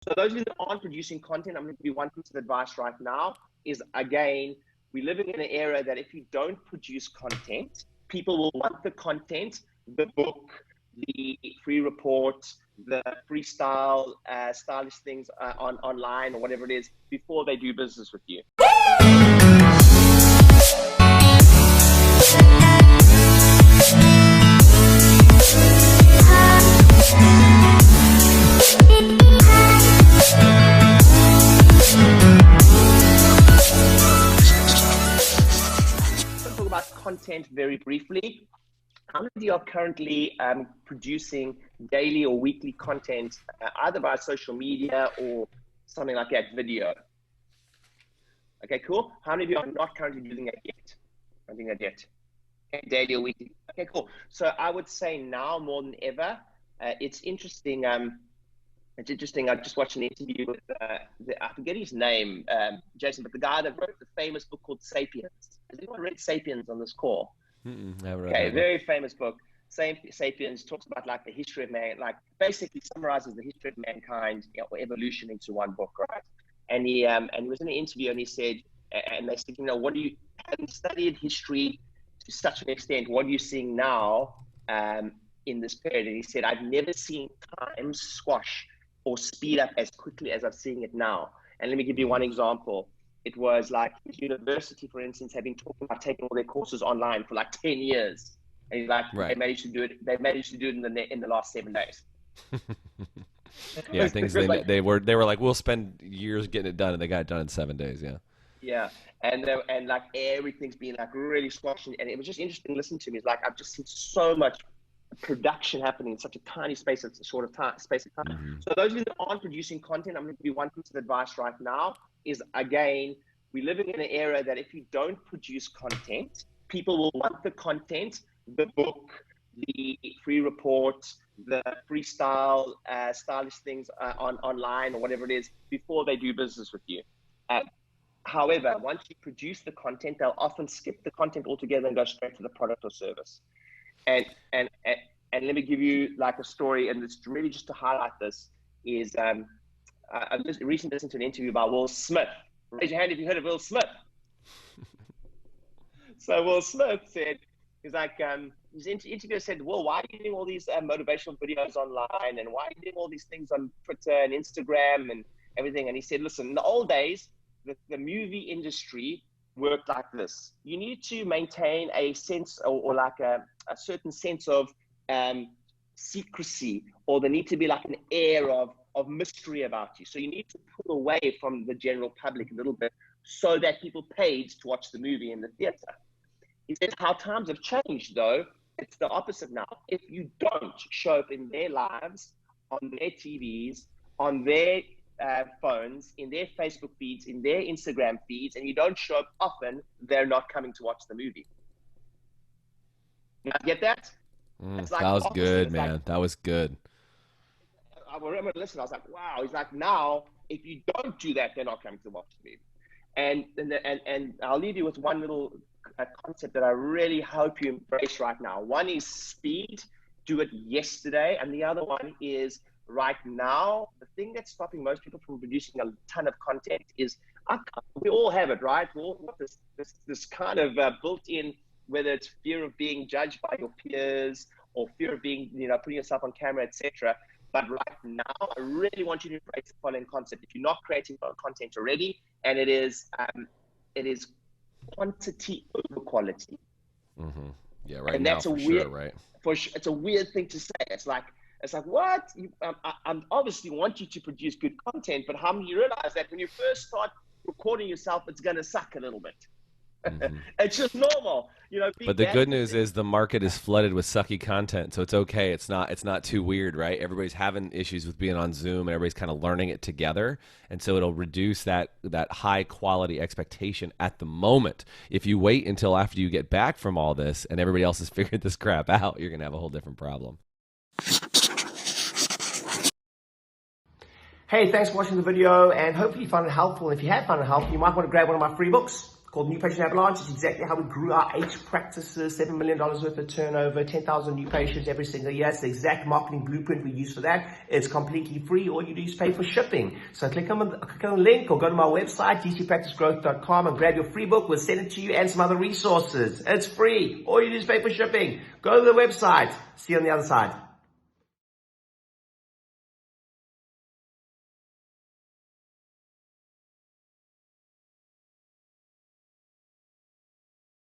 So those of you that aren't producing content, I'm going to give you one piece of advice right now is, again, we're living in an era that if you don't produce content, people will want the content, the book, the free report, the freestyle, stylish things online or whatever it is before they do business with you. Content very briefly. How many of you are currently producing daily or weekly content, either by social media or something like that, video? Okay, cool. How many of you are not currently doing that yet? Not doing that yet. Okay, daily or weekly. Okay, cool. So I would say now more than ever, it's interesting. It's interesting. I just watched an interview with, I forget his name, Jason, but the guy that wrote the famous book called Sapiens. Has anyone read Sapiens on this call? Okay, very famous book. Sapiens talks about like the history of man, like basically summarizes the history of mankind, or evolution into one book, right? And he was in an interview and he said, and they said, what do you, having studied history to such an extent, what are you seeing now in this period? And he said, I've never seen time squash or speed up as quickly as I'm seeing it now. And let me give you one example. It was like university, for instance, had been talking about taking all their courses online for like 10 years. And he's like, They managed to do it. They managed to do it in the last 7 days. Yeah, things they were like, we'll spend years getting it done, and they got it done in 7 days. Yeah. Yeah, and like everything's been like really squashed, and it was just interesting listening to me. It's like I've just seen so much production happening in such a tiny space of time. So those of you that aren't producing content, I'm going to give you one piece of advice right now is, again, we're living in an era that if you don't produce content, people will want the content, the book, the free report, the freestyle, stylish things online or whatever it is before they do business with you. However, once you produce the content, they'll often skip the content altogether and go straight to the product or service. And let me give you like a story, and it's really just to highlight this, is I just recently listened to an interview by Will Smith. Raise your hand if you heard of Will Smith. So Will Smith said, he's like, his interviewer said, well, why are you doing all these motivational videos online, and why are you doing all these things on Twitter and Instagram and everything? And he said, listen, in the old days, the movie industry worked like this. You need to maintain a sense or like a certain sense of secrecy, or there need to be like an air of mystery about you. So you need to pull away from the general public a little bit so that people paid to watch the movie in the theater. He says how times have changed though. It's the opposite now. If you don't show up in their lives, on their TVs, on their phones, in their Facebook feeds, in their Instagram feeds, and you don't show up often, they're not coming to watch the movie. You get that? Like that was good, man. Like, that was good. I remember listening. I was like, wow. He's like, now, if you don't do that, they're not coming to watch the movie. And I'll leave you with one little concept that I really hope you embrace right now. One is speed. Do it yesterday. And the other one is right now. The thing that's stopping most people from producing a ton of content is, we all have it, right? We all have this kind of built-in, whether it's fear of being judged by your peers or fear of being, putting yourself on camera, etc. But right now, I really want you to embrace the following concept. If you're not creating content already, and it is quantity over quality. Mm-hmm. Yeah, right. And now, that's for sure, right? It's a weird thing to say. It's like what? I obviously want you to produce good content, but how many you realize that when you first start recording yourself, it's going to suck a little bit. Mm-hmm. It's just normal, But the good news is the market is flooded with sucky content, so it's okay. It's not too weird, right? Everybody's having issues with being on Zoom, and everybody's kind of learning it together, and so it'll reduce that high quality expectation at the moment. If you wait until after you get back from all this and everybody else has figured this crap out, you're gonna have a whole different problem. Hey, thanks for watching the video, and hopefully you found it helpful. If you have found it helpful, you might want to grab one of my free books. called New Patient Avalanche. It's exactly how we grew our 8 practices, $7 million worth of turnover, 10,000 new patients every single year. It's the exact marketing blueprint we use for that. It's completely free. All you do is pay for shipping. So click on the link or go to my website, dcpracticegrowth.com, and grab your free book. We'll send it to you and some other resources. It's free. All you do is pay for shipping. Go to the website. See you on the other side.